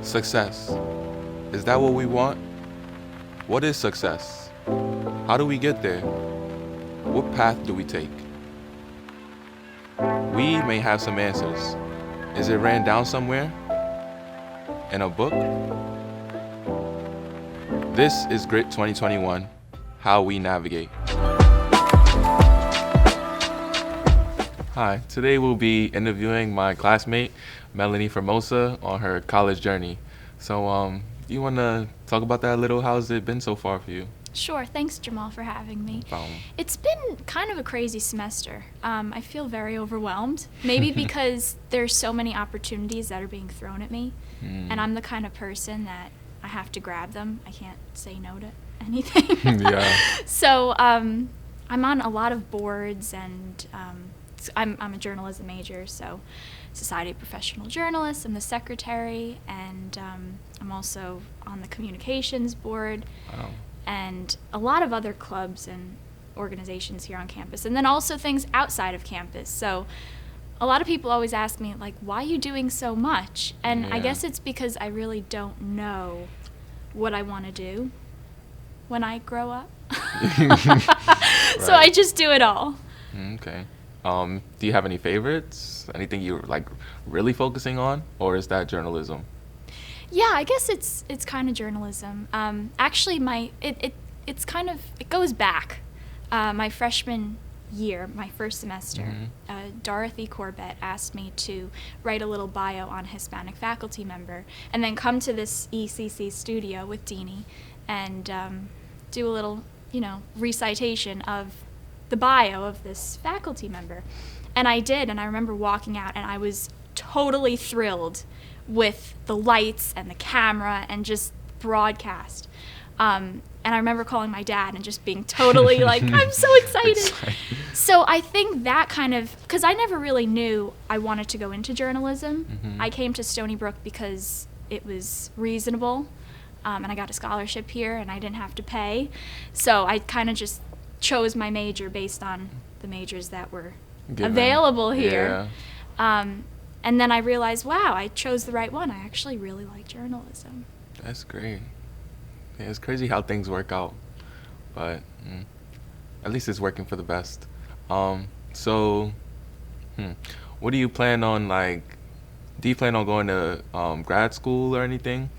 Success. Is that what we want? What is success? How do we get there? What path do we take? We may have some answers. Is it written down somewhere? In a book? This is Grit 2021, How We Navigate. Hi, today we'll be interviewing my classmate, Melanie Formosa, on her college journey. So, you want to talk about that a little? How's it been so far for you? Sure. Thanks, Jamaul, for having me. No problem. It's been kind of a crazy semester. I feel very overwhelmed, maybe because there's so many opportunities that are being thrown at me, and I'm the kind of person that I have to grab them. I can't say no to anything. Yeah. So I'm on a lot of boards, and I'm a journalism major, so Society of Professional Journalists. I'm the secretary, and I'm also on the communications board. Wow. And a lot of other clubs and organizations here on campus, and then also things outside of campus. So a lot of people always ask me, like, why are you doing so much? And I guess it's because I really don't know what I want to do when I grow up. So I just do it all. Okay. Do you have any favorites? Anything you're like really focusing on, or is that journalism? Yeah, I guess it's kind of journalism. Actually, it goes back. My freshman year, my first semester, Dorothy Corbett asked me to write a little bio on a Hispanic faculty member, and then come to this ECC studio with Deanie and do a little, recitation of the bio of this faculty member. And I did, and I remember walking out, and I was totally thrilled with the lights and the camera and just broadcast. And I remember calling my dad and just being totally like, I'm so excited. So I think that kind of, because I never really knew I wanted to go into journalism. I came to Stony Brook because it was reasonable, and I got a scholarship here and I didn't have to pay. So I kind of just chose my major based on the majors that were available here. Yeah. And then I realized, wow, I chose the right one. I actually really like journalism. That's great. Yeah, it's crazy how things work out, but at least it's working for the best. So, what do you plan on, do you plan on going to grad school or anything?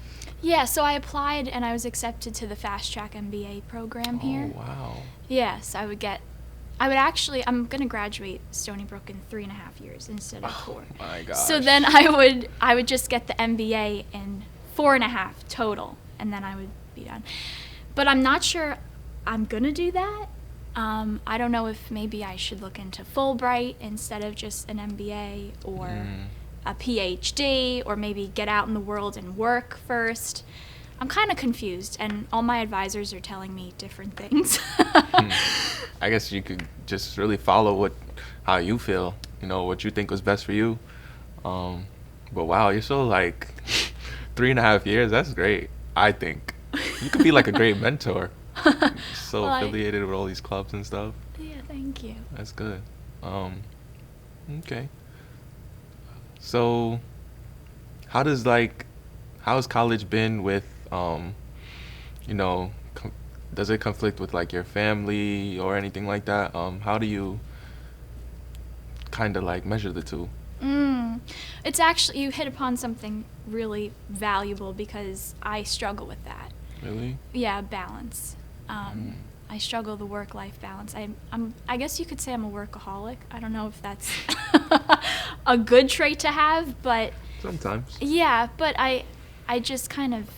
Yeah, so I applied and I was accepted to the Fast Track MBA program here. Oh, wow. Yes, I'm going to graduate Stony Brook in 3.5 years instead of 4. Oh my gosh. So then I would just get the MBA in 4.5 total, and then I would be done. But I'm not sure I'm going to do that. I don't know if maybe I should look into Fulbright instead of just an MBA, or a PhD, or maybe get out in the world and work first. I'm kind of confused, and all my advisors are telling me different things. I guess you could just really follow how you feel, what you think was best for you. But wow, you're so 3.5 years, that's great, I think. You could be like a great mentor. So well, affiliated with all these clubs and stuff. Yeah, thank you. That's good. Okay. So how's college been with, does it conflict with your family or anything like that? How do you kind of measure the two? It's actually, you hit upon something really valuable, because I struggle with that. Really? Yeah, balance. I struggle the work-life balance. I guess you could say I'm a workaholic. I don't know if that's a good trait to have, but sometimes. Yeah, but I just kind of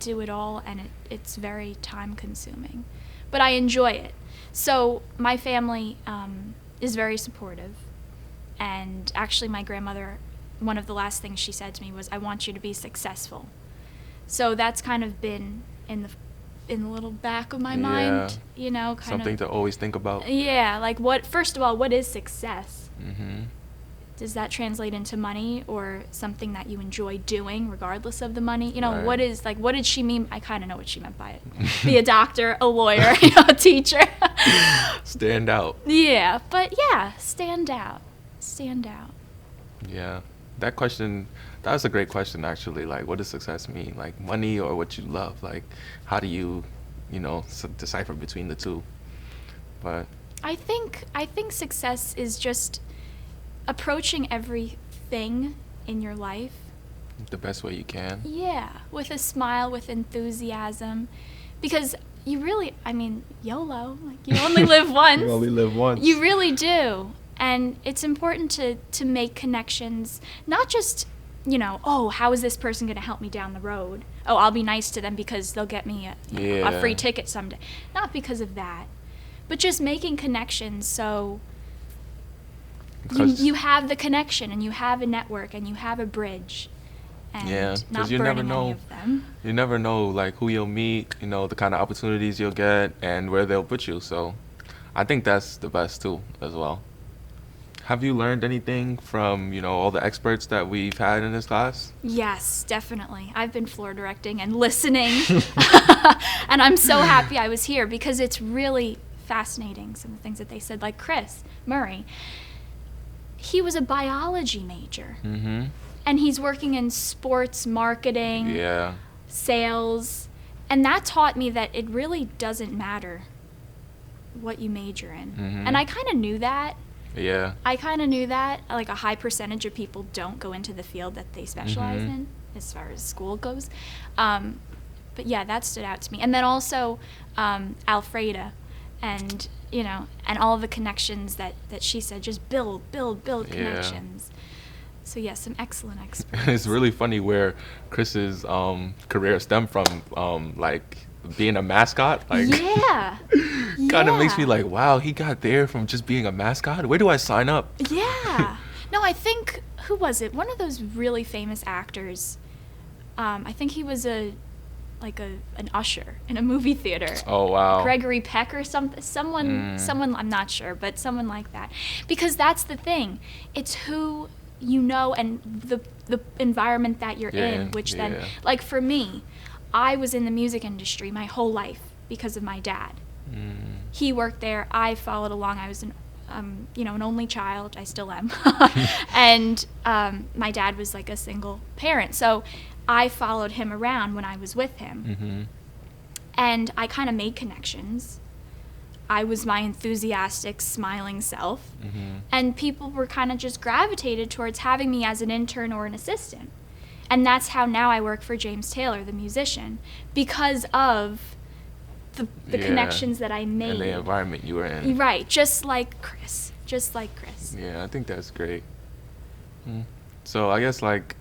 do it all, and it's very time-consuming. But I enjoy it. So my family is very supportive, and actually my grandmother, one of the last things she said to me was, I want you to be successful. So that's kind of been in the little back of my mind, kind something of, to always think about. Yeah, first of all, what is success? Does that translate into money, or something that you enjoy doing regardless of the money? Right. What did she mean? I kind of know what she meant by it. Be a doctor, a lawyer, a teacher. Stand out. Yeah, but stand out. Yeah, that question That's a great question, actually. Like, what does success mean? Like, money or what you love? Like, how do you, decipher between the two? But I think success is just approaching everything in your life, the best way you can. yeah, with a smile, with enthusiasm, because you really, I mean, YOLO, like you only live once. You only live once. You really do. And it's important to make connections, not just, oh, how is this person going to help me down the road? Oh, I'll be nice to them because they'll get me a free ticket someday. Not because of that, but just making connections so you have the connection and you have a network and you have a bridge. And Yeah, not because you burning never know. any of them. You never know, like, who you'll meet, the kind of opportunities you'll get, and where they'll put you. So, I think that's the best too, as well. Have you learned anything from, all the experts that we've had in this class? Yes, definitely. I've been floor directing and listening, and I'm so happy I was here because it's really fascinating, some of the things that they said. Like Chris Murray, he was a biology major, Mm-hmm. and he's working in sports marketing, Yeah. sales, and that taught me that it really doesn't matter what you major in. Mhm. And I kind of knew that. Yeah. Like a high percentage of people don't go into the field that they specialize Mhm. in as far as school goes. But yeah, that stood out to me. And then also Alfreda and, and all the connections that she said, just build Yeah. connections. So yeah, some excellent experts. It's really funny where Chris's career stemmed from, like, being a mascot. Like, Yeah. kind of makes me Yeah. like, wow, he got there from just being a mascot. Where do I sign up? Yeah. No, I think, who was it? One of those really famous actors. I think he was an usher in a movie theater. Oh, wow. Gregory Peck or something. Someone, I'm not sure, but someone like that. Because that's the thing. It's who you know and the environment that you're in, which then, yeah. like for me, I was in the music industry my whole life because of my dad. He worked there. I followed along. I was an only child. I still am. And my dad was like a single parent. So I followed him around when I was with him. Mm-hmm. And I kind of made connections. I was my enthusiastic, smiling self. Mm-hmm. And people were kind of just gravitated towards having me as an intern or an assistant. And that's how now I work for James Taylor, the musician, because of the Yeah. connections that I made. And the environment you were in. Right, just like Chris. Yeah, I think that's great. So I guess, like,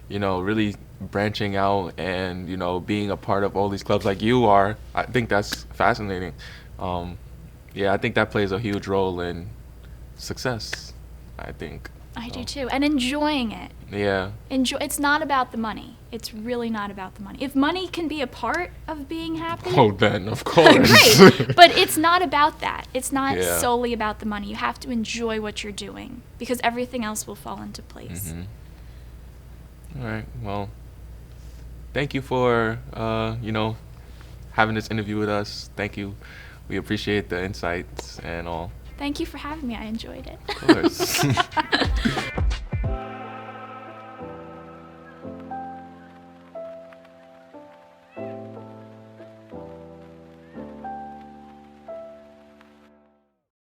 really branching out and, being a part of all these clubs like you are, I think that's fascinating. Yeah, I think that plays a huge role in success, I think. I do So, too. And enjoying it. Yeah. It's not about the money. It's really not about the money. If money can be a part of being happy, Oh, then, of course. great. But it's not about that. It's not Yeah. solely about the money. You have to enjoy what you're doing because everything else will fall into place. All right. Well, thank you for, having this interview with us. Thank you. We appreciate the insights and all. Thank you for having me. I enjoyed it. Of course.